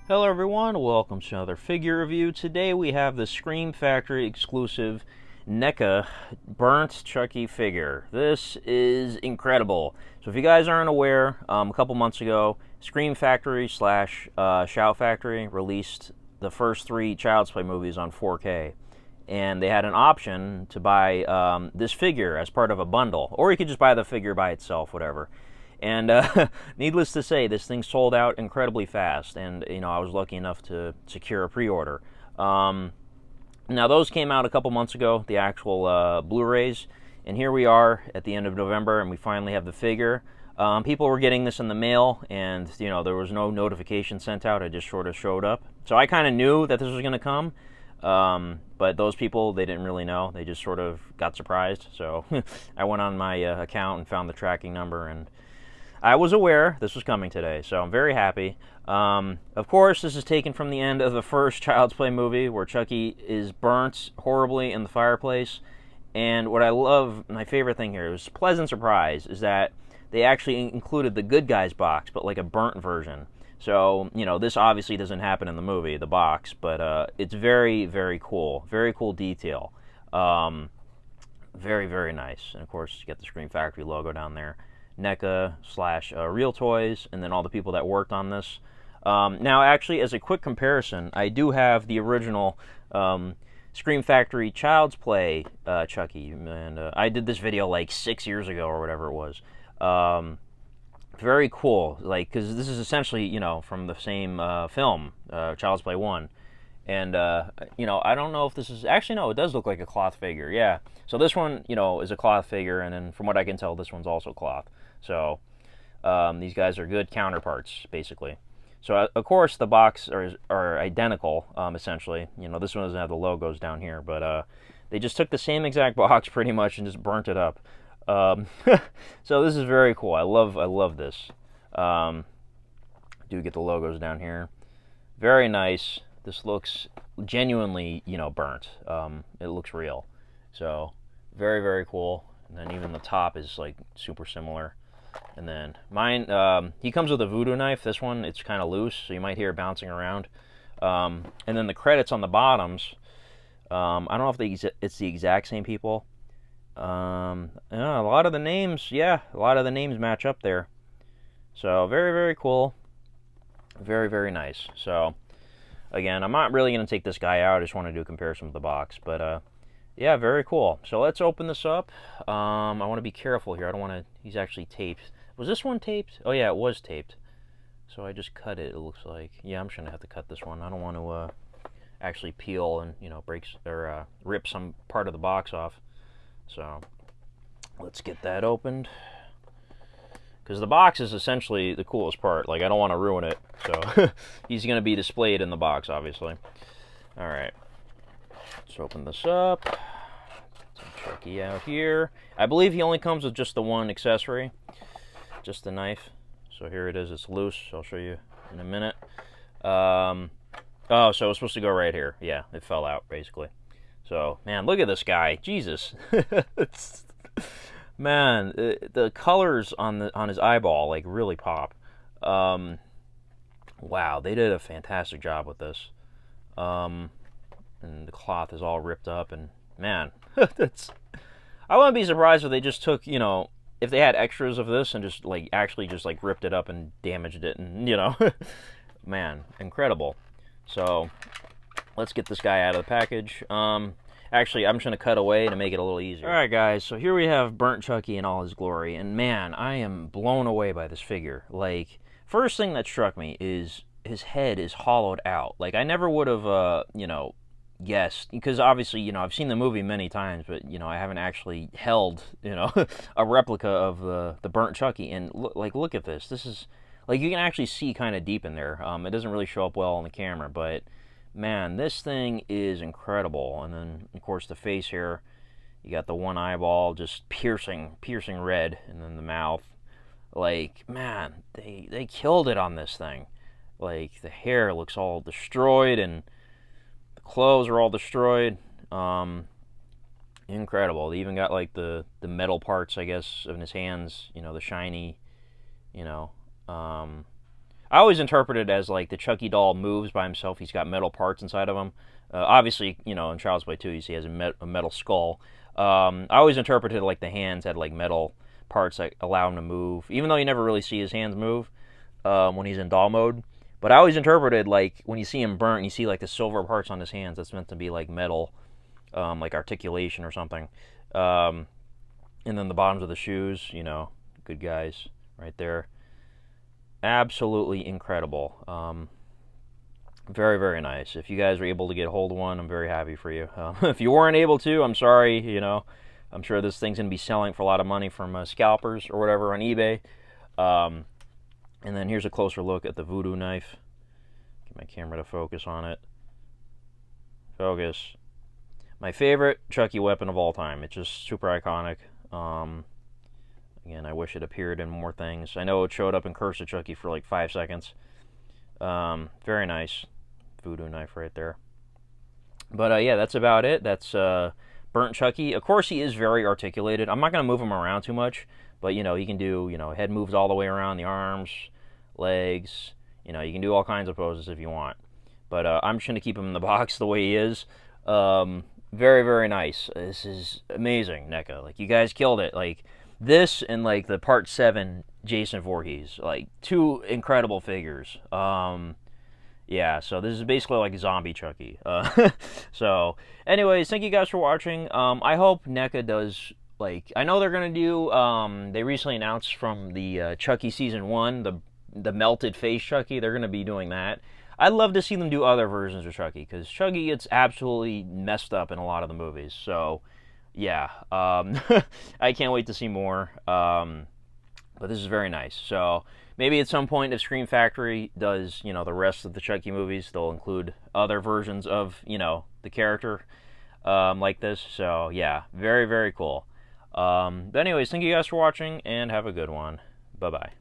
Hello everyone, welcome to another figure review. Today we have the Scream Factory exclusive NECA burnt Chucky figure. This is incredible. So if you guys aren't aware, a couple months ago, Scream Factory slash Shout Factory released the first three Child's Play movies on 4K. And they had an option to buy this figure as part of a bundle, or you could just buy the figure by itself, whatever. And needless to say, this thing sold out incredibly fast, and I was lucky enough to secure a pre-order. Now those came out a couple months ago, the actual Blu-rays, and here we are at the end of November, and we finally have the figure. People were getting this in the mail, and there was no notification sent out. It just sort of showed up. So I kind of knew that this was going to come. But those people, they didn't really know. They just sort of got surprised. So I went on my account and found the tracking number, and I was aware this was coming today, so I'm very happy. Of course, this is taken from the end of the first Child's Play movie, where Chucky is burnt horribly in the fireplace. And what I love, my favorite thing here, was a pleasant surprise, is that they actually included the Good Guys box, but like a burnt version. So, this obviously doesn't happen in the movie, the box, but it's very, very cool. Very cool detail. Very, very nice. And of course, you get the Scream Factory logo down there. NECA slash Real Toys, and then all the people that worked on this. Now, actually, as a quick comparison, I do have the original Scream Factory Child's Play Chucky, and I did this video like 6 years ago or whatever it was. Very cool, because this is essentially, from the same film, Child's Play 1. And, I don't know if this is... Actually, no, it does look like a cloth figure, yeah. So this one, is a cloth figure, and then from what I can tell, this one's also cloth. So these guys are good counterparts, basically. So, of course, the box are identical, essentially. This one doesn't have the logos down here, but they just took the same exact box, pretty much, and just burnt it up. So this is very cool. I love this. Do get the logos down here. Very nice. This looks genuinely, burnt. It looks real. So, very, very cool. And then even the top is, super similar. And then mine, he comes with a voodoo knife. This one, it's kind of loose, so you might hear it bouncing around. And then the credits on the bottoms, I don't know if it's the exact same people. A lot of the names, match up there. So, very, very cool. Very, very nice. So... Again, I'm not really going to take this guy out. I just want to do a comparison with the box. But, yeah, very cool. So let's open this up. I want to be careful here. I don't want to... He's actually taped. Was this one taped? Oh, yeah, it was taped. So I just cut it, it looks like. Yeah, I'm just going to have to cut this one. I don't want to actually peel and, break or rip some part of the box off. So let's get that opened. Because the box is essentially the coolest part. I don't want to ruin it. So, he's going to be displayed in the box, obviously. Alright. Let's open this up. Some Chucky out here. I believe he only comes with just the one accessory. Just the knife. So, here it is. It's loose. I'll show you in a minute. Oh, so it's supposed to go right here. Yeah, it fell out, basically. So, man, look at this guy. Jesus. Man, the colors on his eyeball really pop. Wow, they did a fantastic job with this. And the cloth is all ripped up, and man, I wouldn't be surprised if they just took, if they had extras of this and just actually just ripped it up and damaged it, and man, incredible. So let's get this guy out of the package. Actually, I'm just going to cut away to make it a little easier. Alright guys, so here we have burnt Chucky in all his glory, and man, I am blown away by this figure. First thing that struck me is his head is hollowed out. I never would have, guessed, because obviously, I've seen the movie many times, but, I haven't actually held, a replica of the burnt Chucky, and look at this. This is, you can actually see kind of deep in there. It doesn't really show up well on the camera, but... Man, this thing is incredible. And then, of course, the face here, you got the one eyeball just piercing red, and then the mouth. Man, they killed it on this thing. The hair looks all destroyed, and the clothes are all destroyed. Incredible. They even got, the metal parts, I guess, in his hands, the shiny, I I always interpret it as like the Chucky doll moves by himself. He's got metal parts inside of him. Obviously, you know, in Child's Play 2, you see he has a metal skull. I always interpreted like the hands had like metal parts that allow him to move, even though you never really see his hands move when he's in doll mode. But I always interpreted like when you see him burnt, you see like the silver parts on his hands. That's meant to be like metal, like articulation or something. And then the bottoms of the shoes, you know, good guys right there. Absolutely incredible. Very, very nice. If you guys were able to get a hold of one, I'm very happy for you. If you weren't able to, I'm sorry. You know, I'm sure this thing's going to be selling for a lot of money from scalpers or whatever on eBay. And then here's a closer look at the voodoo knife. Get my camera to focus on it. Focus. My favorite Chucky weapon of all time. It's just super iconic. Again, I wish it appeared in more things. I know it showed up in Curse of Chucky for like 5 seconds. Very nice voodoo knife right there. But yeah, that's about it. That's Burnt Chucky. Of course, he is very articulated. I'm not going to move him around too much, but you know, he can do, you know, head moves all the way around, the arms, legs. You know, you can do all kinds of poses if you want. But I'm just going to keep him in the box the way he is. Very, very nice. This is amazing, NECA. Like, you guys killed it. Like, this and like the Part 7 Jason Voorhees, like 2 incredible figures. Yeah, so this is basically like zombie Chucky. So, anyways, thank you guys for watching. I hope NECA does, like, I know they're gonna do. They recently announced from the Chucky season 1, the melted face Chucky. They're gonna be doing that. I'd love to see them do other versions of Chucky, because Chucky gets absolutely messed up in a lot of the movies. So, yeah, I can't wait to see more. But this is very nice. So maybe at some point, if Scream Factory does, you know, the rest of the Chucky movies, they'll include other versions of, you know, the character like this. So yeah, very, very cool. But anyways, thank you guys for watching, and have a good one. Bye-bye.